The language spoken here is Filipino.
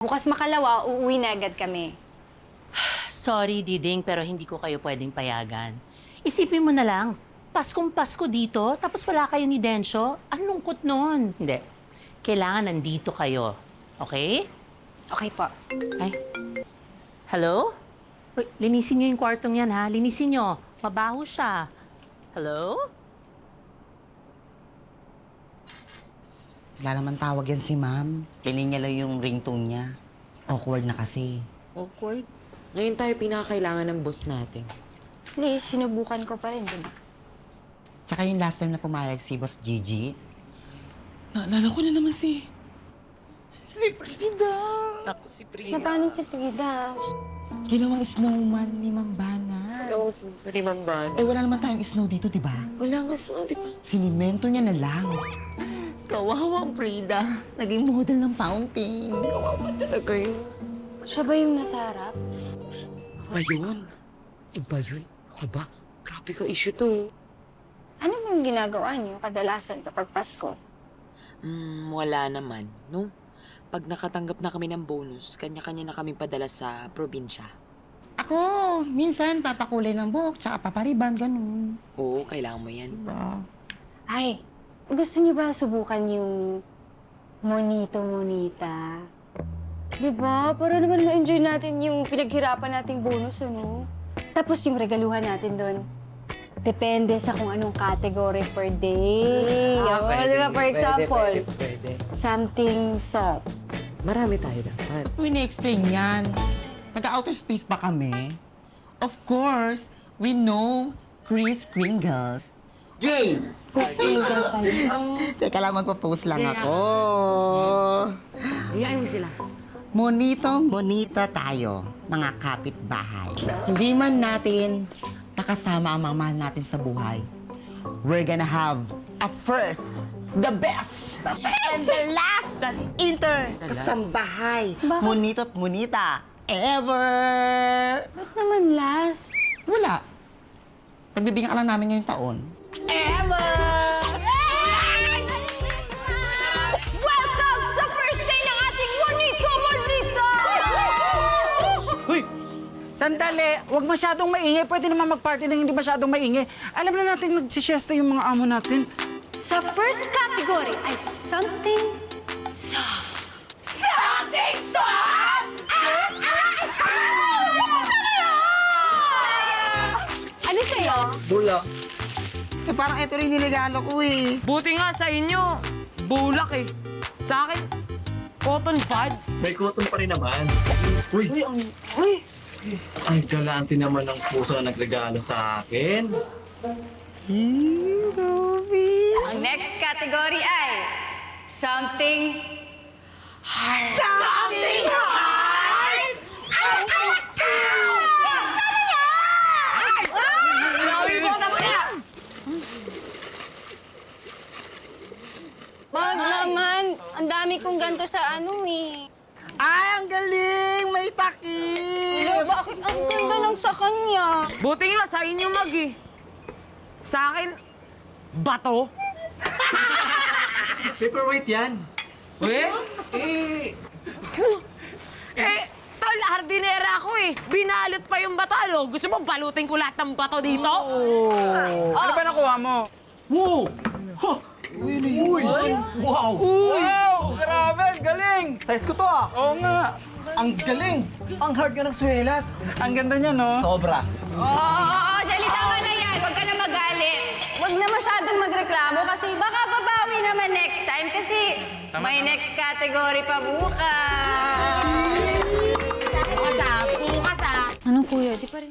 Bukas makalawa, uuwi na agad kami. Sorry, Diding, pero hindi ko kayo pwedeng payagan. Isipin mo na lang, Paskong Pasko dito, tapos wala kayo ni Densyo. Ang lungkot nun. Hindi. Kailangan nandito kayo. Okay? Okay po. Ay. Hello? Uy, linisin niyo yung kwartong yan, ha? Linisin niyo. Mabaho siya. Hello? Wala naman tawag yan si ma'am. Pilinya lang yung ringtone niya. Awkward na kasi. Awkward. Ngayon tayo pinakakailangan ng boss natin. Please, sinubukan ko pa rin, di ba? Tsaka yung last time na pumayag si Boss Gigi, naalala ko na naman si Frida. Ako si Prina. Na paano si Frida? Ginawang snowman ni Ma'am Bana. Oo, si Primamban. Eh, wala naman tayong snow dito, di ba? Wala nga snow, di ba? Sinimento niya na lang. Kawawang Frida. Naging model ng fountain. Kawawa talaga yun. Siya ba yung nasa harap? Iba yun. Iba yun. Ako ba? Grabe ka issue to. Ano bang ginagawa niyo kadalasan kapag Pasko? Wala naman, no? Pag nakatanggap na kami ng bonus, kanya-kanya na kami padala sa probinsya. Ako, minsan papakulay ng buhok, tsaka papariban, ganun. Oo, kailangan mo yan. Diba? Ay, gusto niyo ba subukan yung monito-monita? Di ba? Para naman ma-enjoy natin yung pinaghirapan nating bonus, ano? Tapos yung regaluhan natin doon, depende sa kung anong category per day. Di ba? For example, Pwede. something soft. Marami tayo dapat. Ano in-explain yan? Nag-outer space pa kami. Of course, we know Kris Kringles. Game! Single kayo. Teka lang, magpo-post lang Yeah. ako. Iyain mo sila. Monita tayo, mga kapitbahay. Hindi man natin nakasama ang mga mahal natin sa buhay. We're gonna have a first, the best, and the last kasambahay. Bakit? Monito't monita ever. Ba't naman last? Wala. Pagbibigyan ka lang namin ngayong taon. Ever! Welcome sa first day ng ating monito-monita! Hoy! Sandali! Huwag masyadong maingay. Pwede naman mag-party ng hindi masyadong maingay. Alam na natin nagsisiesta yung mga amo natin. Sa first category ay something soft. Something soft! Ano sa'yo? Bulak. Eh, parang ito rin niregalo ko eh. Buti nga sa inyo. Bulak eh. Sa akin, cotton buds. May cotton pa rin naman. Uy! Uy! Ay, galante naman ng puso na nagregalo sa akin. Ang next category ay something hard. Something hard! Wag naman. Ang dami kong ganito sa ano eh. Ay, ang galing! May takip! Bakit ang ganda ng sa kanya? Buti nga sa inyo mag eh. Sa akin, bato. Paperweight yan. Tol, hardinera ako eh. Binalot pa yung bato. Ano? Gusto mo balutin ko lahat ng bato dito? Ano ba nakuha mo? Wow! Ha! Uy! Wow! Wow! Grabe! Galing! Size ko to ah! Oo nga. Ang galing! Ang hard ka ng suelas! Ang ganda niya, no? Sobra! Oo, Jelly, tama na yan. Huwag ka na magalit. Huwag na masyadong magreklamo kasi baka babawi naman next time kasi may next category pa bukas. Bukas ah. Anong kuya? Di pa rin.